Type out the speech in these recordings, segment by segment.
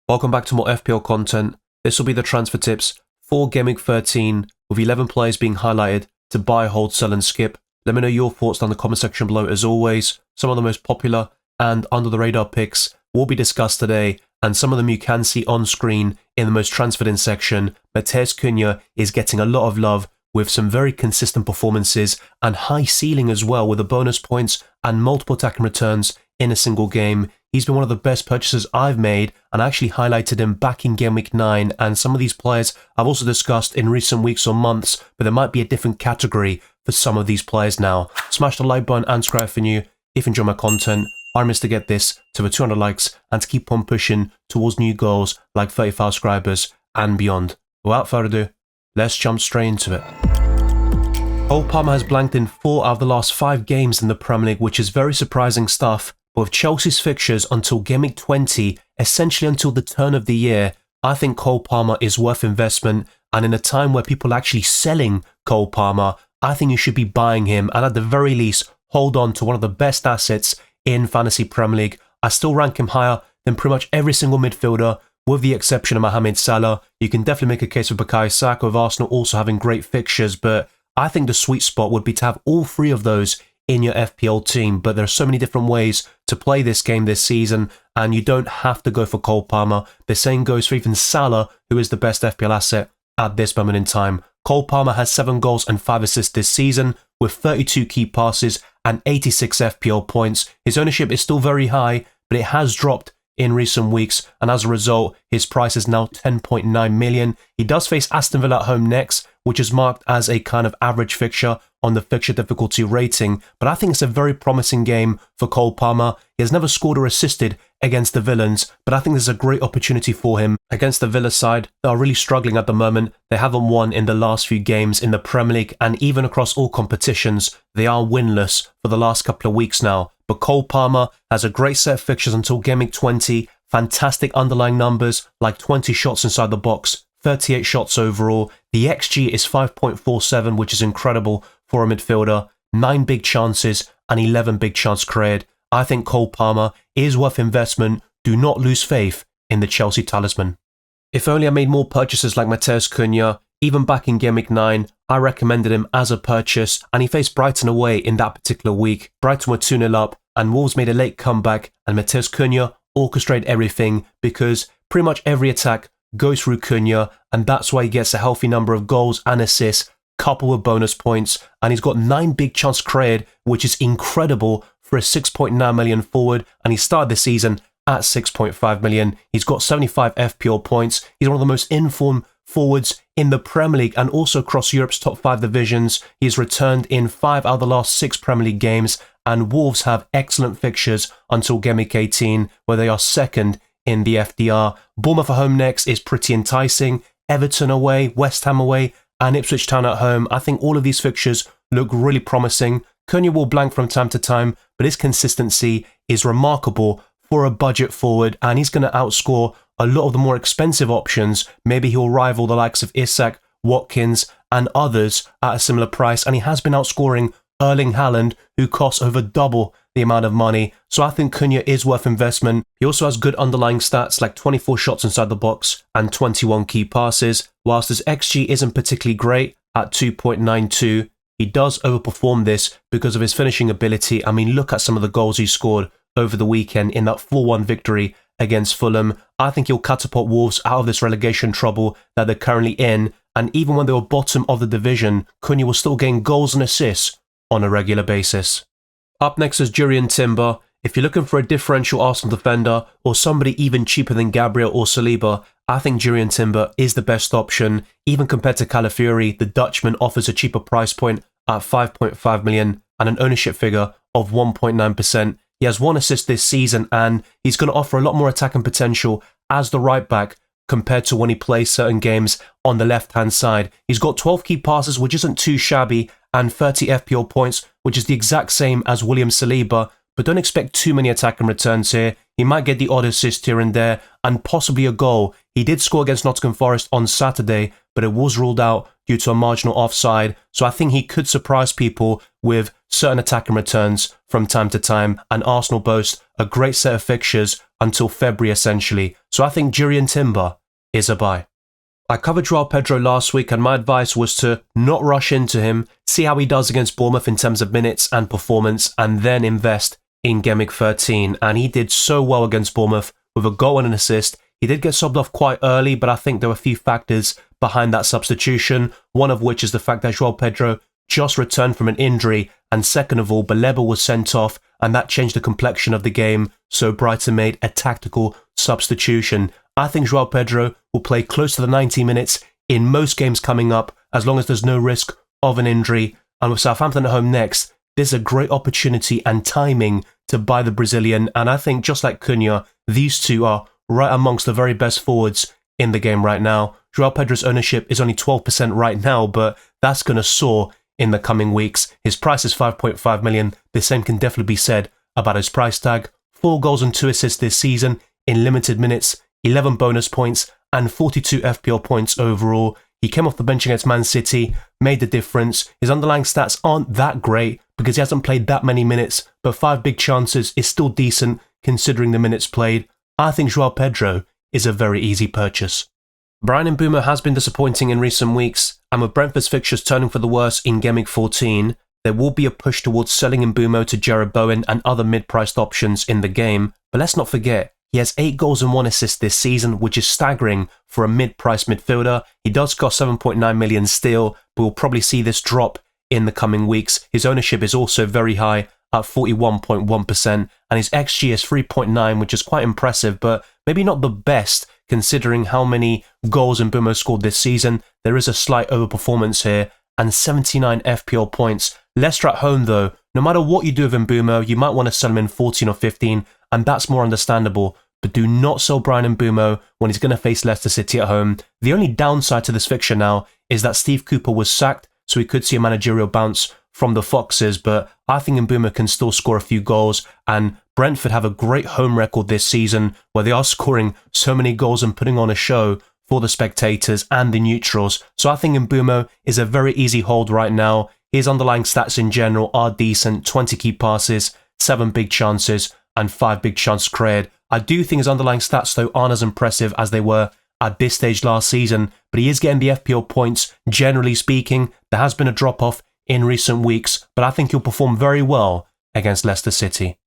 Welcome back to more FPL content. This will be the transfer tips for Gameweek 13 with 11 players being highlighted to buy, hold, sell and skip. Let me know your thoughts down in the comment section below. As always, some of the most popular and under the radar picks will be discussed today, and some of them you can see on screen in the most transferred in section. Matheus Cunha is getting a lot of love with some very consistent performances and high ceiling as well, with the bonus points and multiple attacking returns in a single game. He's been one of the best purchases I've made, and I actually highlighted him back in Game Week 9, and some of these players I've also discussed in recent weeks or months, but there might be a different category for some of these players now. Smash the like button and subscribe for new if you enjoy my content. Our aim is to get this to over 200 likes and to keep on pushing towards new goals like 35 subscribers and beyond. Without further ado, let's jump straight into it. Cole Palmer has blanked in 4 out of the last 5 games in the Premier League, which is very surprising stuff. But with Chelsea's fixtures until Game Week 20, essentially until the turn of the year, I think Cole Palmer is worth investment. And in a time where people are actually selling Cole Palmer, I think you should be buying him, and at the very least, hold on to one of the best assets in Fantasy Premier League. I still rank him higher than pretty much every single midfielder, with the exception of Mohamed Salah. You can definitely make a case for Bukayo Saka, with Arsenal also having great fixtures, but I think the sweet spot would be to have all 3 of those in your FPL team. But there are so many different ways to play this game this season, and you don't have to go for Cole Palmer. The same goes for even Salah, who is the best FPL asset at this moment in time. Cole Palmer has 7 goals and 5 assists this season, with 32 key passes and 86 FPL points. His ownership is still very high, but it has dropped in recent weeks, and as a result, his price is now 10.9 million. He does face Aston Villa at home next, which is marked as a kind of average fixture on the fixture difficulty rating, but I think it's a very promising game for Cole Palmer. He has never scored or assisted against the Villains, but I think there's a great opportunity for him against the Villa side that are really struggling at the moment. They haven't won in the last few games in the Premier League, and even across all competitions, they are winless for the last couple of weeks now. But Cole Palmer has a great set of fixtures until Game Week 20, fantastic underlying numbers like 20 shots inside the box, 38 shots overall. The XG is 5.47, which is incredible for a midfielder. 9 big chances and 11 big chance created. I think Cole Palmer is worth investment. Do not lose faith in the Chelsea talisman. If only I made more purchases like Matheus Cunha. Even back in Game Week 9, I recommended him as a purchase, and he faced Brighton away in that particular week. Brighton were 2-0 up, and Wolves made a late comeback, and Matheus Cunha orchestrated everything because pretty much every attack goes through Cunha, and that's why he gets a healthy number of goals and assists, coupled with bonus points, and he's got 9 big chances created, which is incredible for a 6.9 million forward, and he started the season at 6.5 million. He's got 75 FPL points. He's one of the most informed forwards in the Premier League and also across Europe's top 5 divisions. He's returned in 5 out of the last 6 Premier League games, and Wolves have excellent fixtures until Game Week 18, where they are second in the FDR. Bournemouth at home next is pretty enticing. Everton away, West Ham away, and Ipswich Town at home. I think all of these fixtures look really promising. Cunha will blank from time to time, but his consistency is remarkable for a budget forward, and he's going to outscore a lot of the more expensive options. Maybe he'll rival the likes of Isak, Watkins, and others at a similar price, and he has been outscoring Erling Haaland, who costs over double the amount of money. So I think Cunha is worth investment. He also has good underlying stats like 24 shots inside the box and 21 key passes. Whilst his XG isn't particularly great at 2.92, he does overperform this because of his finishing ability. I mean, look at some of the goals he scored over the weekend in that 4-1 victory against Fulham. I think he'll catapult Wolves out of this relegation trouble that they're currently in, and even when they were bottom of the division, Cunha will still gain goals and assists on a regular basis. Up next is Jurrien Timber. If you're looking for a differential Arsenal defender or somebody even cheaper than Gabriel or Saliba, I think Jurrien Timber is the best option. Even compared to Calafiori, the Dutchman offers a cheaper price point at 5.5 million and an ownership figure of 1.9%. He has 1 assist this season, and he's going to offer a lot more attacking potential as the right back compared to when he plays certain games on the left-hand side. He's got 12 key passes, which isn't too shabby, and 30 FPL points, which is the exact same as William Saliba, but don't expect too many attacking returns here. He might get the odd assist here and there, and possibly a goal. He did score against Nottingham Forest on Saturday, but it was ruled out due to a marginal offside, so I think he could surprise people with certain attacking returns from time to time, and Arsenal boast a great set of fixtures until February essentially, so I think Jurrien Timber is a buy. I covered Joao Pedro last week, and my advice was to not rush into him, see how he does against Bournemouth in terms of minutes and performance, and then invest in Gameweek 13, and he did so well against Bournemouth with a goal and an assist. He did get subbed off quite early, but I think there were a few factors behind that substitution, one of which is the fact that Joao Pedro just returned from an injury, and second of all, Baleba was sent off, and that changed the complexion of the game, so Brighton made a tactical substitution. I think Joao Pedro will play close to the 90 minutes in most games coming up, as long as there's no risk of an injury, and with Southampton at home next, there's a great opportunity and timing to buy the Brazilian, and I think just like Cunha, these two are right amongst the very best forwards in the game right now. Joao Pedro's ownership is only 12% right now, but that's going to soar in the coming weeks. His price is 5.5 million. The same can definitely be said about his price tag. 4 goals and 2 assists this season in limited minutes, 11 bonus points and 42 FPL points overall. He came off the bench against Man City, made the difference. His underlying stats aren't that great because he hasn't played that many minutes, but 5 big chances is still decent considering the minutes played. I think Joao Pedro is a very easy purchase. Bryan Mbeumo has been disappointing in recent weeks, and with Brentford's fixtures turning for the worse in Gameweek 14, there will be a push towards selling Mbeumo to Jared Bowen and other mid-priced options in the game, but let's not forget, he has 8 goals and 1 assist this season, which is staggering for a mid-priced midfielder. He does cost 7.9 million still, but we'll probably see this drop in the coming weeks. His ownership is also very high at 41.1%, and his XG is 3.9, which is quite impressive, but maybe not the best considering how many goals Mbeumo scored this season. There is a slight overperformance here, and 79 FPL points. Leicester at home though, no matter what you do with Mbeumo, you might want to sell him in 14 or 15, and that's more understandable, but do not sell Bryan Mbeumo when he's going to face Leicester City at home. The only downside to this fixture now is that Steve Cooper was sacked, so we could see a managerial bounce from the Foxes, but I think Mbeumo can still score a few goals, and Brentford have a great home record this season where they are scoring so many goals and putting on a show for the spectators and the neutrals, so I think Mbeumo is a very easy hold right now. His underlying stats in general are decent: 20 key passes, 7 big chances, and 5 big chances created. I do think his underlying stats though aren't as impressive as they were at this stage last season, but he is getting the FPL points. Generally speaking, there has been a drop-off in recent weeks, but I think he'll perform very well against Leicester City.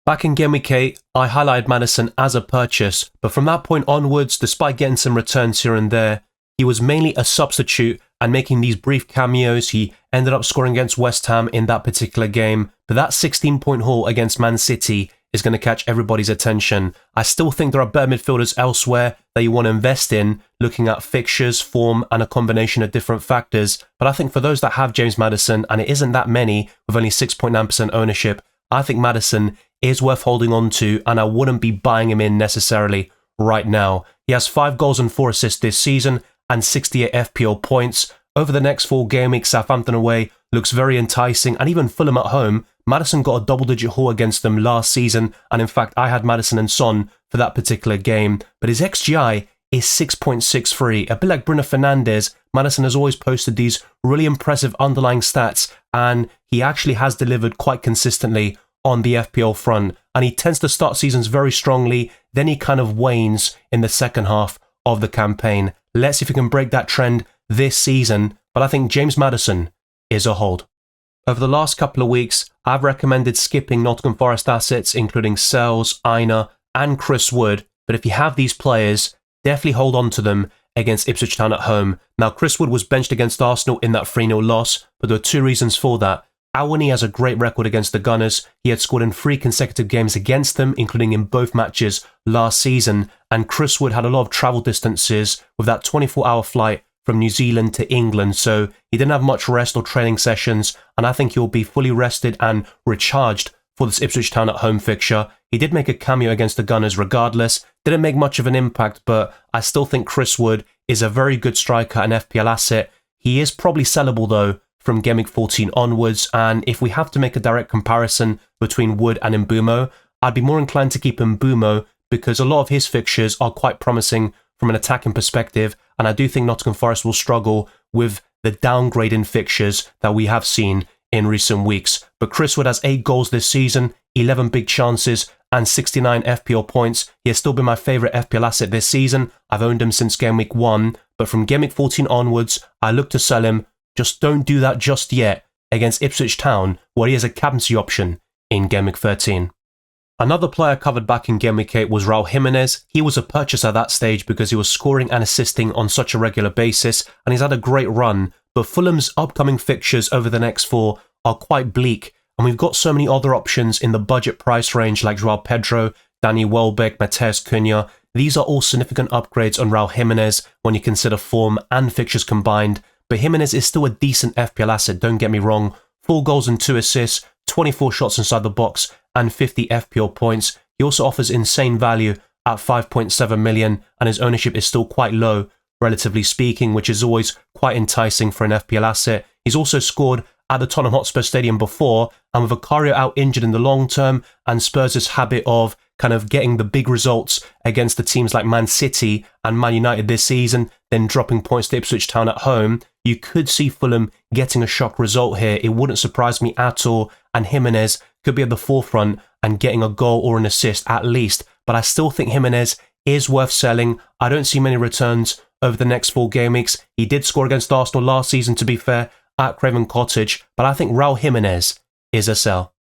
Back in Gameweek 8, I highlighted Maddison as a purchase, but from that point onwards, despite getting some returns here and there, he was mainly a substitute and making these brief cameos. He ended up scoring against West Ham in that particular game, but that 16-point haul against Man City is going to catch everybody's attention. I still think there are better midfielders elsewhere that you want to invest in, looking at fixtures, form, and a combination of different factors. But I think for those that have James Maddison, and it isn't that many with only 6.9% ownership, I think Maddison is worth holding on to, and I wouldn't be buying him in necessarily right now. He has 5 goals and 4 assists this season and 68 FPL points. Over the next 4 game weeks, Southampton away looks very enticing, and even Fulham at home. Maddison got a double-digit haul against them last season, and in fact I had Maddison and Son for that particular game, but his XGI is 6.63. A bit like Bruno Fernandes, Maddison has always posted these really impressive underlying stats, and he actually has delivered quite consistently on the FPL front, and he tends to start seasons very strongly, then he kind of wanes in the second half of the campaign. Let's see if he can break that trend this season, but I think James Maddison is a hold. Over the last couple of weeks, I've recommended skipping Nottingham Forest assets, including Sells, Aina, and Chris Wood, but if you have these players, definitely hold on to them against Ipswich Town at home. Now, Chris Wood was benched against Arsenal in that 3-0 loss, but there are 2 reasons for that. Awani has a great record against the Gunners. He had scored in 3 consecutive games against them, including in both matches last season, and Chris Wood had a lot of travel distances with that 24-hour flight from New Zealand to England, so he didn't have much rest or training sessions, and I think he'll be fully rested and recharged for this Ipswich Town at home fixture. He did make a cameo against the Gunners regardless, didn't make much of an impact, but I still think Chris Wood is a very good striker and FPL asset. He is probably sellable though from Game Week 14 onwards, and if we have to make a direct comparison between Wood and Mbeumo, I'd be more inclined to keep Mbeumo because a lot of his fixtures are quite promising from an attacking perspective, and I do think Nottingham Forest will struggle with the downgrade in fixtures that we have seen in recent weeks. But Chris Wood has 8 goals this season, 11 big chances, and 69 FPL points. He has still been my favourite FPL asset this season. I've owned him since Game Week 1, but from Game Week 14 onwards, I look to sell him. Just don't do that just yet against Ipswich Town, where he has a captaincy option in Game Week 13. Another player covered back in Game Week 8 was Raul Jimenez. He was a purchase at that stage because he was scoring and assisting on such a regular basis, and he's had a great run. But Fulham's upcoming fixtures over the next 4 are quite bleak, and we've got so many other options in the budget price range like Joao Pedro, Danny Welbeck, Mateus Cunha. These are all significant upgrades on Raul Jimenez when you consider form and fixtures combined. But Jimenez is still a decent FPL asset, don't get me wrong. 4 goals and 2 assists, 24 shots inside the box, and 50 FPL points. He also offers insane value at 5.7 million, and his ownership is still quite low, relatively speaking, which is always quite enticing for an FPL asset. He's also scored at the Tottenham Hotspur Stadium before, and with Vicario out injured in the long term, and Spurs' habit of kind of getting the big results against the teams like Man City and Man United this season, then dropping points to Ipswich Town at home, you could see Fulham getting a shock result here. It wouldn't surprise me at all, and Jimenez could be at the forefront and getting a goal or an assist at least. But I still think Jimenez is worth selling. I don't see many returns over the next 4 game weeks. He did score against Arsenal last season, to be fair, at Craven Cottage, but I think Raul Jimenez is a sell.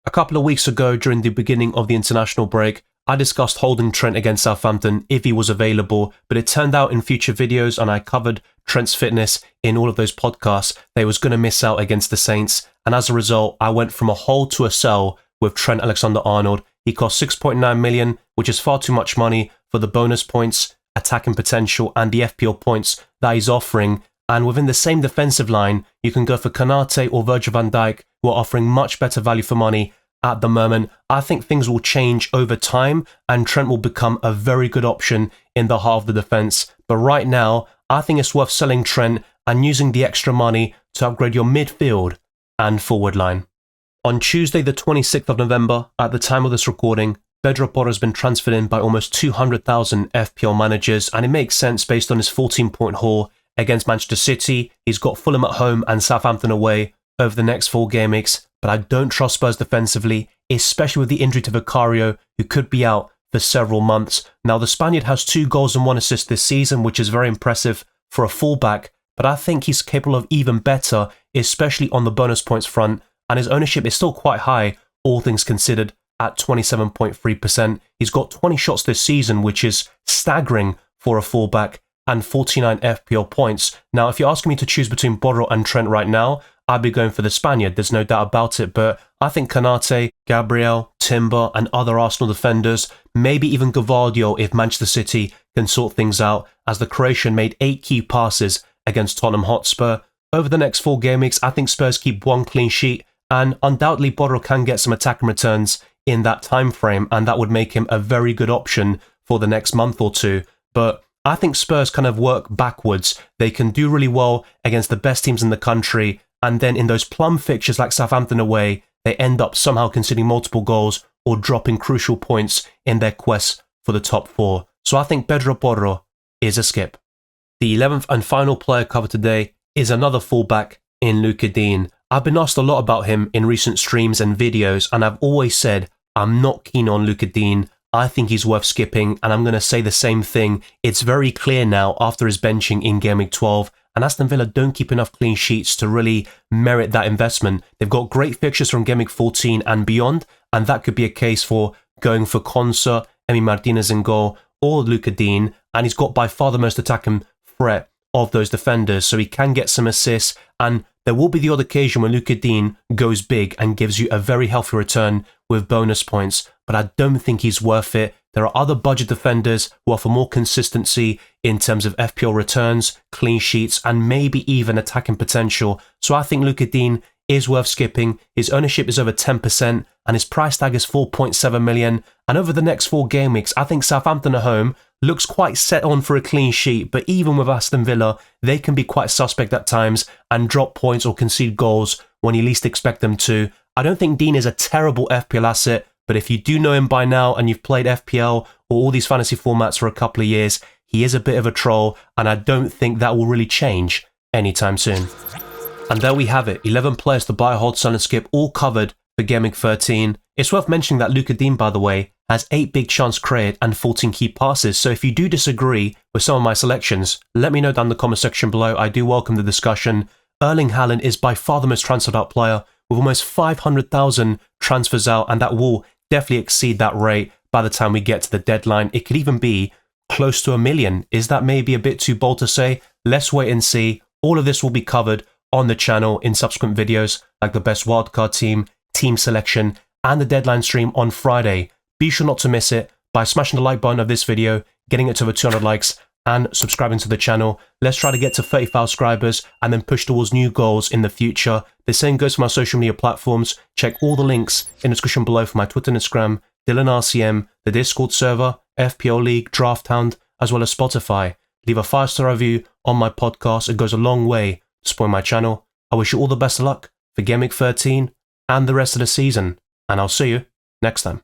A couple of weeks ago, during the beginning of the international break, I discussed holding Trent against Southampton if he was available, but it turned out in future videos, and I covered Trent's fitness in all of those podcasts, that he was going to miss out against the Saints, and as a result, I went from a hold to a sell with Trent Alexander-Arnold. He cost 6.9 million, which is far too much money for the bonus points, attacking potential, and the FPL points that he's offering. And within the same defensive line, you can go for Konate or Virgil van Dijk, who are offering much better value for money at the moment. I think things will change over time, and Trent will become a very good option in the heart of the defence. But right now, I think it's worth selling Trent and using the extra money to upgrade your midfield and forward line. On Tuesday, the 26th of November, at the time of this recording, Pedro Porro has been transferred in by almost 200,000 FPL managers, and it makes sense based on his 14-point haul against Manchester City. He's got Fulham at home and Southampton away over the next 4 game weeks, but I don't trust Spurs defensively, especially with the injury to Vicario, who could be out for several months. Now, the Spaniard has 2 goals and 1 assist this season, which is very impressive for a fullback, but I think he's capable of even better, especially on the bonus points front, and his ownership is still quite high, all things considered, at 27.3%. He's got 20 shots this season, which is staggering for a fullback, and 49 FPL points. Now, if you're asking me to choose between Borro and Trent right now, I'd be going for the Spaniard, there's no doubt about it, but I think Konate, Gabriel, Timber, and other Arsenal defenders, maybe even Gvardiol if Manchester City can sort things out, as the Croatian made 8 key passes against Tottenham Hotspur. Over the next 4 game weeks, I think Spurs keep 1 clean sheet, and undoubtedly Borro can get some attacking returns in that time frame, and that would make him a very good option for the next month or 2. But I think Spurs kind of work backwards. They can do really well against the best teams in the country, and then in those plum fixtures like Southampton away, they end up somehow conceding multiple goals or dropping crucial points in their quest for the top 4. So I think Pedro Porro is a skip. The 11th and final player covered today is another fullback in Luca Dean. I've been asked a lot about him in recent streams and videos, and I've always said I'm not keen on Luca Dean. I think he's worth skipping, and I'm going to say the same thing. It's very clear now after his benching in Game Week 12, and Aston Villa don't keep enough clean sheets to really merit that investment. They've got great fixtures from Game Week 14 and beyond, and that could be a case for going for Konsa, Emi Martinez in goal, or Luca Dean, and he's got by far the most attacking threat of those defenders, so he can get some assists, and there will be the odd occasion when Luca Dean goes big and gives you a very healthy return with bonus points, but I don't think he's worth it. There are other budget defenders who offer more consistency in terms of FPL returns, clean sheets, and maybe even attacking potential. So I think Luca Dean is worth skipping. His ownership is over 10%, and his price tag is 4.7 million. And over the next 4 game weeks, I think Southampton at home, looks quite set on for a clean sheet, but even with Aston Villa, they can be quite suspect at times and drop points or concede goals when you least expect them to. I don't think Dean is a terrible FPL asset, but if you do know him by now and you've played FPL or all these fantasy formats for a couple of years, he is a bit of a troll, and I don't think that will really change anytime soon. And there we have it, 11 players to buy, hold, sell and skip, all covered for Gameweek 13. It's worth mentioning that Luca Dean, by the way, has 8 big chance created and 14 key passes, so if you do disagree with some of my selections, let me know down in the comment section below. I do welcome the discussion. Erling Haaland is by far the most transferred out player, with almost 500,000 transfers out, and that will definitely exceed that rate by the time we get to the deadline. It could even be close to 1 million. Is that maybe a bit too bold to say? Let's wait and see. All of this will be covered on the channel in subsequent videos, like the best wildcard team, team selection, and the deadline stream on Friday. Be sure not to miss it by smashing the like button of this video, getting it to over 200 likes, and subscribing to the channel. Let's try to get to 35 subscribers and then push towards new goals in the future. The same goes for my social media platforms. Check all the links in the description below for my Twitter and Instagram, DylanRCM, the Discord server, FPL League, Draft Hound, as well as Spotify. Leave a 5-star review on my podcast. It goes a long way to support my channel. I wish you all the best of luck for Gameweek 13 and the rest of the season, and I'll see you next time.